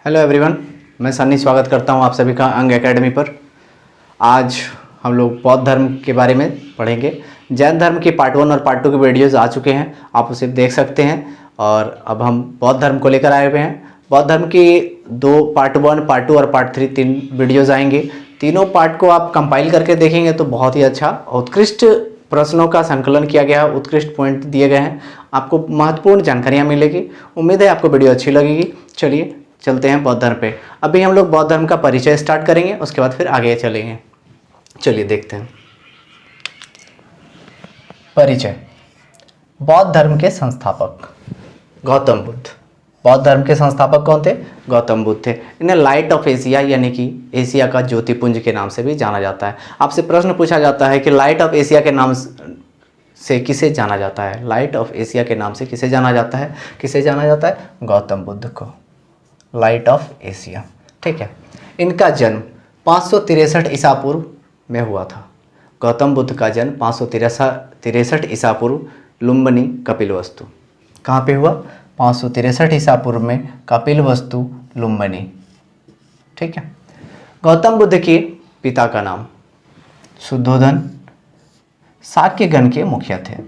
Hello everyone, मैं सन्नी स्वागत करता हूं आप सभी का अंग एकेडमी पर। आज हम लोग बौद्ध धर्म के बारे में पढ़ेंगे। जैन धर्म की पार्ट 1 और पार्ट 2 के वीडियोज़ आ चुके हैं, आप उसे देख सकते हैं। और अब हम बौद्ध धर्म को लेकर आए हुए हैं। बौद्ध धर्म की पार्ट 1, पार्ट 2 और पार्ट 3 3 वीडियोज़ आएंगे। तीनों पार्ट को आप कंपाइल करके देखेंगे तो बहुत ही अच्छा उत्कृष्ट प्रश्नों का संकलन किया गया है, उत्कृष्ट पॉइंट दिए गए हैं, आपको महत्वपूर्ण जानकारियाँ मिलेगी। उम्मीद है आपको वीडियो अच्छी लगेगी। चलिए चलते हैं बौद्ध धर्म पे। अभी हम लोग बौद्ध धर्म का परिचय स्टार्ट करेंगे, उसके बाद फिर आगे चलेंगे। चलिए देखते हैं। परिचय। बौद्ध धर्म के संस्थापक गौतम बुद्ध। बौद्ध धर्म के संस्थापक कौन थे? गौतम बुद्ध थे। इन्हें लाइट ऑफ एशिया यानी कि एशिया का ज्योतिपुंज के नाम से भी जाना जाता है। आपसे प्रश्न पूछा जाता है कि लाइट ऑफ एशिया के नाम से किसे जाना जाता है? लाइट ऑफ एशिया के नाम से किसे जाना जाता है? किसे जाना जाता है? गौतम बुद्ध को, लाइट ऑफ एशिया। ठीक है। इनका जन्म 563 ईसा पूर्व में हुआ था। गौतम बुद्ध का जन्म 563 ईसा पूर्व लुम्बिनी कपिलवस्तु। कहाँ पे हुआ? 563 ईसा पूर्व में कपिलवस्तु लुम्बिनी। ठीक है। गौतम बुद्ध के पिता का नाम शुद्धोधन शाक्यगण के मुखिया थे।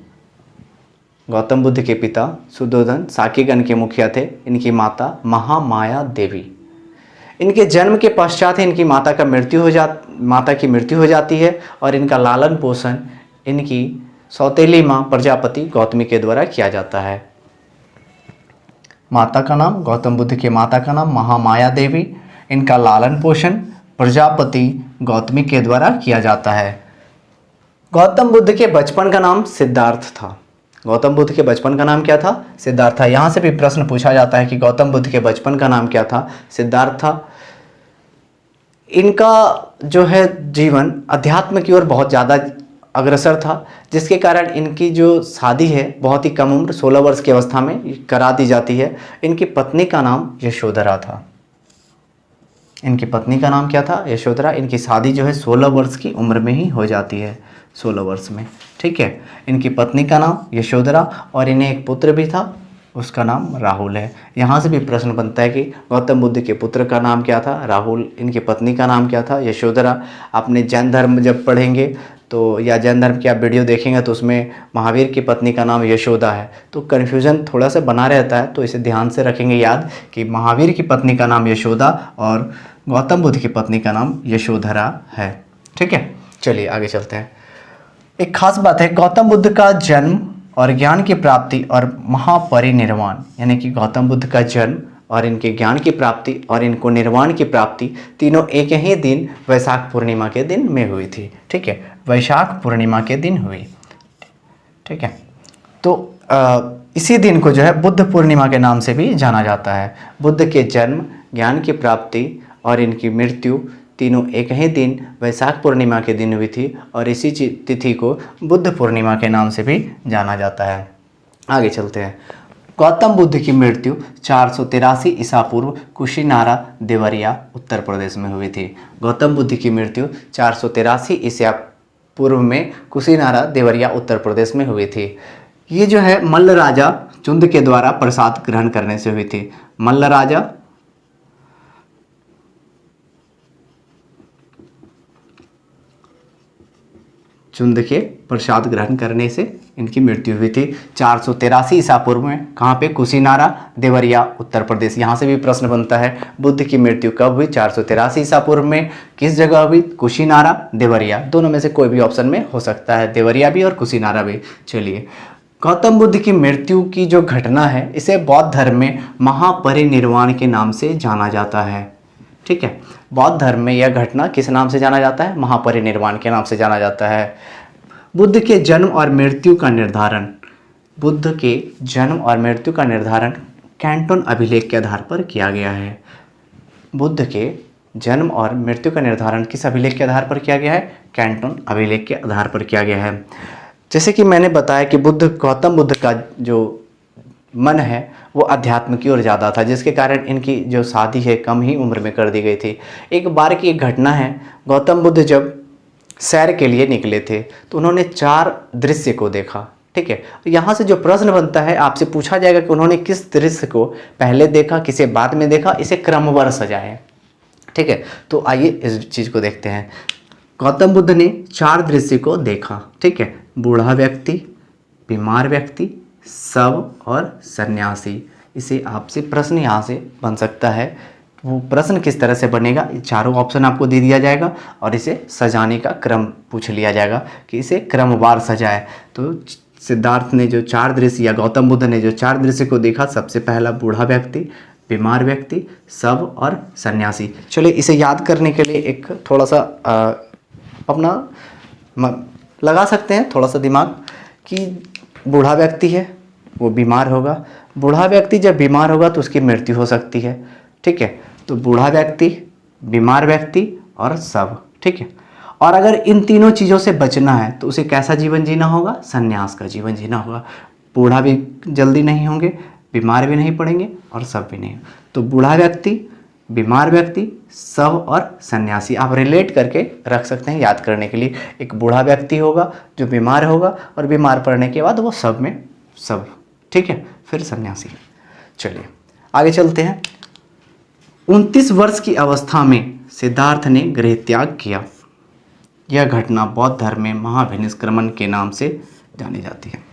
गौतम बुद्ध के पिता शुद्धोधन शाक्यगण के मुखिया थे। इनकी माता महामाया देवी। इनके जन्म के पश्चात ही इनकी माता की मृत्यु हो जाती है और इनका लालन पोषण इनकी सौतेली माँ प्रजापति गौतमी के द्वारा किया जाता है। माता का नाम, गौतम बुद्ध के माता का नाम महामाया देवी। इनका लालन पोषण प्रजापति गौतमी के द्वारा किया जाता है। गौतम बुद्ध के बचपन का नाम सिद्धार्थ था। गौतम बुद्ध के बचपन का नाम क्या था? सिद्धार्थ था। यहाँ से भी प्रश्न पूछा जाता है कि गौतम बुद्ध के बचपन का नाम क्या था? सिद्धार्थ था। इनका जो है जीवन अध्यात्म की ओर बहुत ज़्यादा अग्रसर था, जिसके कारण इनकी जो शादी है बहुत ही कम उम्र 16 वर्ष की अवस्था में करा दी जाती है। इनकी पत्नी का नाम यशोधरा था। इनकी पत्नी का नाम क्या था? यशोधरा। इनकी शादी जो है 16 वर्ष की उम्र में ही हो जाती है, 16 वर्ष में। ठीक है। इनकी पत्नी का नाम यशोधरा और इन्हें एक पुत्र भी था, उसका नाम राहुल है। यहाँ से भी प्रश्न बनता है कि गौतम बुद्ध के पुत्र का नाम क्या था? राहुल। इनकी पत्नी का नाम क्या था? यशोधरा। आपने जैन धर्म जब पढ़ेंगे तो या जैन धर्म की आप वीडियो देखेंगे तो उसमें महावीर की पत्नी का नाम यशोदा है, तो कन्फ्यूज़न थोड़ा सा बना रहता है, तो इसे ध्यान से रखेंगे याद कि महावीर की पत्नी का नाम यशोदा और गौतम बुद्ध की पत्नी का नाम यशोधरा है। ठीक है। चलिए आगे चलते हैं। एक खास बात है, गौतम बुद्ध का जन्म और ज्ञान की प्राप्ति और महापरिनिर्वाण, यानी कि गौतम बुद्ध का जन्म और इनके ज्ञान की प्राप्ति और इनको निर्वाण की प्राप्ति तीनों एक ही दिन वैशाख पूर्णिमा के दिन में हुई थी। ठीक है। वैशाख पूर्णिमा के दिन हुई। ठीक है। तो इसी दिन को जो है बुद्ध पूर्णिमा के नाम से भी जाना जाता है। बुद्ध के जन्म, ज्ञान की प्राप्ति और इनकी मृत्यु तीनों एक ही दिन वैशाख पूर्णिमा के दिन हुई थी और इसी तिथि को बुद्ध पूर्णिमा के नाम से भी जाना जाता है। आगे चलते हैं। गौतम बुद्ध की मृत्यु 483 ईसा पूर्व कुशीनारा देवरिया उत्तर प्रदेश में हुई थी। गौतम बुद्ध की मृत्यु 483 ईसा पूर्व में कुशीनारा देवरिया उत्तर प्रदेश में हुई थी। ये जो है मल्ल राजा चुंद के द्वारा प्रसाद ग्रहण करने से हुई थी। मल्ल राजा चुंद के प्रसाद ग्रहण करने से इनकी मृत्यु हुई थी 483 ईसा पूर्व में। कहाँ पे? कुशीनारा देवरिया उत्तर प्रदेश। यहाँ से भी प्रश्न बनता है बुद्ध की मृत्यु कब हुई? 483 ईसा पूर्व में। किस जगह हुई? कुशीनारा देवरिया। दोनों में से कोई भी ऑप्शन में हो सकता है, देवरिया भी और कुशीनारा भी। चलिए, गौतम बुद्ध की मृत्यु की जो घटना है इसे बौद्ध धर्म में महापरिनिर्वाण के नाम से जाना जाता है। ठीक है। बौद्ध धर्म में यह घटना किस नाम से जाना जाता है? महापरिनिर्वाण के नाम से जाना जाता है। बुद्ध के जन्म और मृत्यु का निर्धारण, बुद्ध के जन्म और मृत्यु का निर्धारण कैंटन अभिलेख के आधार पर किया गया है। बुद्ध के जन्म और मृत्यु का निर्धारण किस अभिलेख के आधार पर किया गया है? कैंटन अभिलेख के आधार पर किया गया है। जैसे कि मैंने बताया कि गौतम बुद्ध का जो मन है वो अध्यात्म की ओर ज़्यादा था, जिसके कारण इनकी जो शादी है कम ही उम्र में कर दी गई थी। एक बार की एक घटना है, गौतम बुद्ध जब सैर के लिए निकले थे तो उन्होंने 4 दृश्य को देखा। ठीक है। यहाँ से जो प्रश्न बनता है, आपसे पूछा जाएगा कि उन्होंने किस दृश्य को पहले देखा, किसे बाद में देखा, इसे क्रमवार सजाए। ठीक है, तो आइए इस चीज़ को देखते हैं। गौतम बुद्ध ने 4 दृश्य को देखा। ठीक है, बूढ़ा व्यक्ति, बीमार व्यक्ति, शव और सन्यासी। इसे आपसे प्रश्न यहाँ से बन सकता है। वो प्रश्न किस तरह से बनेगा, ये चारों ऑप्शन आपको दे दिया जाएगा और इसे सजाने का क्रम पूछ लिया जाएगा कि इसे क्रमवार सजाए। तो सिद्धार्थ ने जो 4 दृश्य या गौतम बुद्ध ने जो 4 दृश्य को देखा, सबसे पहला बूढ़ा व्यक्ति, बीमार व्यक्ति, शव और सन्यासी। चलिए इसे याद करने के लिए एक थोड़ा सा अपना लगा सकते हैं थोड़ा सा दिमाग कि बूढ़ा व्यक्ति है, वो बीमार होगा। बूढ़ा व्यक्ति जब बीमार होगा तो उसकी मृत्यु हो सकती है। ठीक है, तो बूढ़ा व्यक्ति, बीमार व्यक्ति और शव। ठीक है, और अगर इन तीनों चीज़ों से बचना है तो उसे कैसा जीवन जीना होगा, सन्यास का जीवन जीना होगा। बूढ़ा भी जल्दी नहीं होंगे, बीमार भी नहीं पड़ेंगे और शव भी नहीं। तो बूढ़ा व्यक्ति, बीमार व्यक्ति, शव और सन्यासी आप रिलेट करके रख सकते हैं याद करने के लिए। एक बूढ़ा व्यक्ति होगा जो बीमार होगा और बीमार पड़ने के बाद वो शव में शव। ठीक है, फिर सन्यासी। चलिए आगे चलते हैं। 29 वर्ष की अवस्था में सिद्धार्थ ने गृह त्याग किया। यह घटना बौद्ध धर्म में महाभिनिष्क्रमण के नाम से जानी जाती है।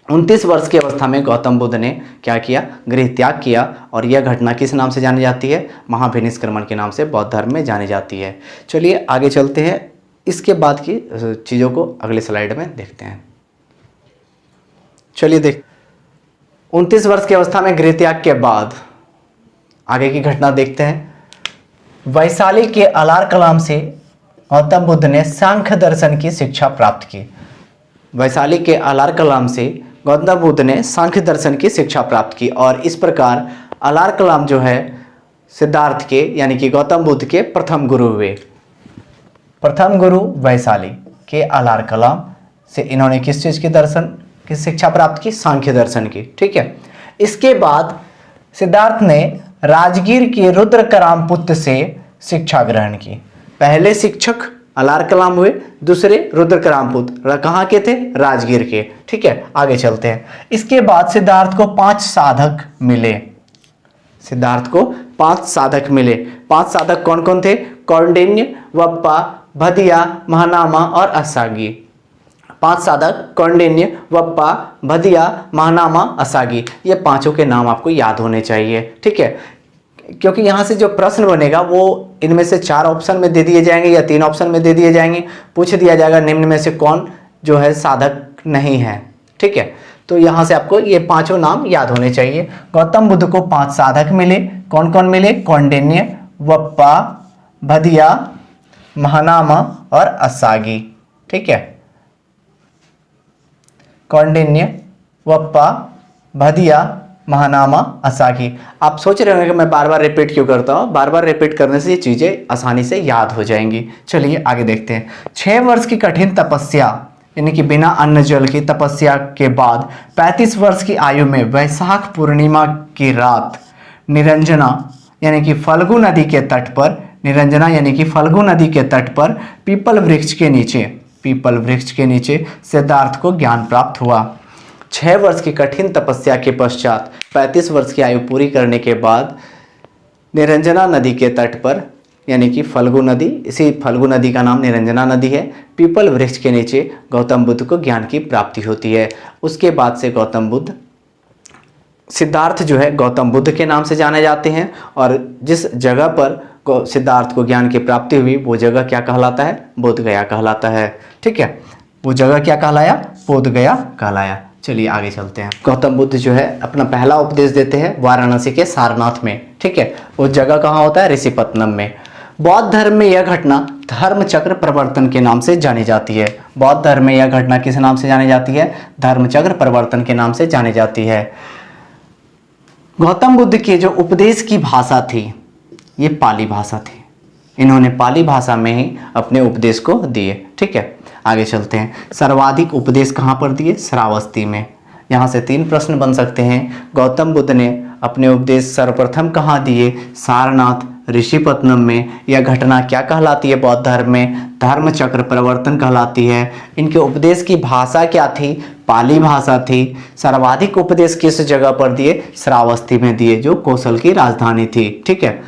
29 वर्ष की अवस्था में गौतम बुद्ध ने क्या किया, गृह त्याग किया, और यह घटना किस नाम से जानी जाती है, महाभिनिष्क्रमण के नाम से बौद्ध धर्म में जानी जाती है। चलिए आगे चलते हैं, इसके बाद की चीज़ों को अगले स्लाइड में देखते हैं। चलिए 29 वर्ष की अवस्था में गृह त्याग के बाद आगे की घटना देखते हैं। वैशाली के अलार कलाम से गौतम बुद्ध ने सांख्य दर्शन की शिक्षा प्राप्त की। वैशाली के अलार कलाम से गौतम बुद्ध ने सांख्य दर्शन की शिक्षा प्राप्त की, और इस प्रकार अलार कलाम जो है सिद्धार्थ के यानी कि गौतम बुद्ध के प्रथम गुरु हुए। प्रथम गुरु वैशाली के अलार कलाम से इन्होंने किस चीज़ की दर्शन की शिक्षा प्राप्त की, सांख्य दर्शन की। ठीक है, इसके बाद सिद्धार्थ ने राजगीर के रुद्रकराम पुत्र से शिक्षा ग्रहण की। पहले शिक्षक अलार कलाम हुए, दूसरे रुद्रकराम पुत्र कहाँ के थे, राजगीर के। ठीक है, आगे चलते हैं। इसके बाद सिद्धार्थ को 5 साधक मिले। सिद्धार्थ को 5 साधक मिले। 5 साधक कौन कौन थे, कौंडिन्य, वप्पा, भदिया, महानामा और असागी। 5 साधक कौंडिन्य, वप्पा, भदिया, महानामा, असागी, ये पांचों के नाम आपको याद होने चाहिए। ठीक है, क्योंकि यहाँ से जो प्रश्न बनेगा वो इनमें से 4 ऑप्शन में दे दिए जाएंगे या 3 ऑप्शन में दे दिए जाएंगे। पूछ दिया जाएगा निम्न में से कौन जो है साधक नहीं है। ठीक है, तो यहाँ से आपको ये पांचों नाम याद होने चाहिए। गौतम बुद्ध को 5 साधक मिले। कौन कौन मिले, कौंडिन्य, वप्पा, भदिया, महानामा और असागी। ठीक है, कौंडिन्य, वप्पा, भदिया, महानामा, असागी। आप सोच रहे होंगे कि मैं बार बार रिपीट क्यों करता हूँ, बार बार रिपीट करने से ये चीज़ें आसानी से याद हो जाएंगी। चलिए आगे देखते हैं। 6 वर्ष की कठिन तपस्या यानी कि बिना अन्न जल की तपस्या के बाद 35 वर्ष की आयु में वैशाख पूर्णिमा की रात निरंजना यानी कि फल्गु नदी के तट पर, निरंजना यानी कि फल्गु नदी के तट पर पीपल वृक्ष के नीचे सिद्धार्थ को ज्ञान प्राप्त हुआ। 6 वर्ष की कठिन तपस्या के पश्चात 35 वर्ष की आयु पूरी करने के बाद निरंजना नदी के तट पर यानी कि फल्गु नदी, इसी फल्गु नदी का नाम निरंजना नदी है, पीपल वृक्ष के नीचे गौतम बुद्ध को ज्ञान की प्राप्ति होती है। उसके बाद से गौतम बुद्ध, सिद्धार्थ जो है गौतम बुद्ध के नाम से जाने जाते हैं, और जिस जगह पर सिद्धार्थ को ज्ञान की प्राप्ति हुई वो जगह क्या कहलाता है, बोध गया कहलाता है। ठीक है, वो जगह क्या कहलाया, बोध गया कहलाया। चलिए आगे चलते हैं। गौतम बुद्ध जो है अपना पहला उपदेश देते हैं वाराणसी के सारनाथ में। ठीक है, वो जगह कहाँ होता है, ऋषिपत्नम में। बौद्ध धर्म में यह घटना धर्मचक्र प्रवर्तन के नाम से जानी जाती है। बौद्ध धर्म में यह घटना किस नाम से जानी जाती है, धर्मचक्र प्रवर्तन के नाम से जानी जाती है। गौतम बुद्ध के जो उपदेश की भाषा थी ये पाली भाषा थी। इन्होंने पाली भाषा में ही अपने उपदेश को दिए। ठीक है, आगे चलते हैं। सर्वाधिक उपदेश कहाँ पर दिए, श्रावस्ती में। यहाँ से 3 प्रश्न बन सकते हैं। गौतम बुद्ध ने अपने उपदेश सर्वप्रथम कहाँ दिए, सारनाथ, ऋषिपत्नम में। यह घटना क्या कहलाती है बौद्ध धर्म में, धर्मचक्र प्रवर्तन कहलाती है। इनके उपदेश की भाषा क्या थी, पाली भाषा थी। सर्वाधिक उपदेश किस जगह पर दिए? श्रावस्ती में दिए, जो कौशल की राजधानी थी। ठीक है,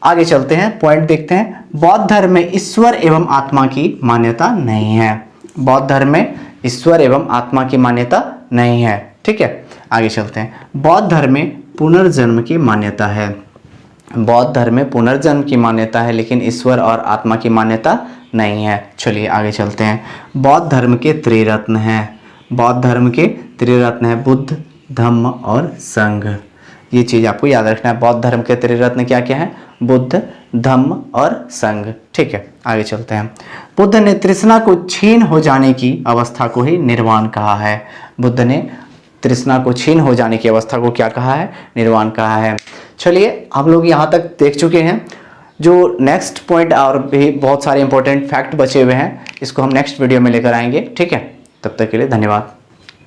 आगे चलते हैं, पॉइंट देखते हैं। बौद्ध धर्म में ईश्वर एवं आत्मा की मान्यता नहीं है। बौद्ध धर्म में ईश्वर एवं आत्मा की मान्यता नहीं है। ठीक है, आगे चलते हैं। बौद्ध धर्म में पुनर्जन्म की मान्यता है। बौद्ध धर्म में पुनर्जन्म की मान्यता है, लेकिन ईश्वर और आत्मा की मान्यता नहीं है। चलिए आगे चलते हैं। बौद्ध धर्म के त्रिरत्न हैं। बौद्ध धर्म के त्रिरत्न हैं बुद्ध, धम्म और संघ। ये चीज़ आपको याद रखना है। बौद्ध धर्म के त्रिरत्न क्या क्या है? बुद्ध, धम्म और संघ। ठीक है, आगे चलते हैं। बुद्ध ने तृष्णा को छीन हो जाने की अवस्था को ही निर्वाण कहा है। बुद्ध ने तृष्णा को छीन हो जाने की अवस्था को क्या कहा है? निर्वाण कहा है। चलिए, हम लोग यहाँ तक देख चुके हैं। जो नेक्स्ट पॉइंट और भी बहुत सारे इंपॉर्टेंट फैक्ट बचे हुए हैं, इसको हम नेक्स्ट वीडियो में लेकर आएंगे। ठीक है, तब तक के लिए धन्यवाद।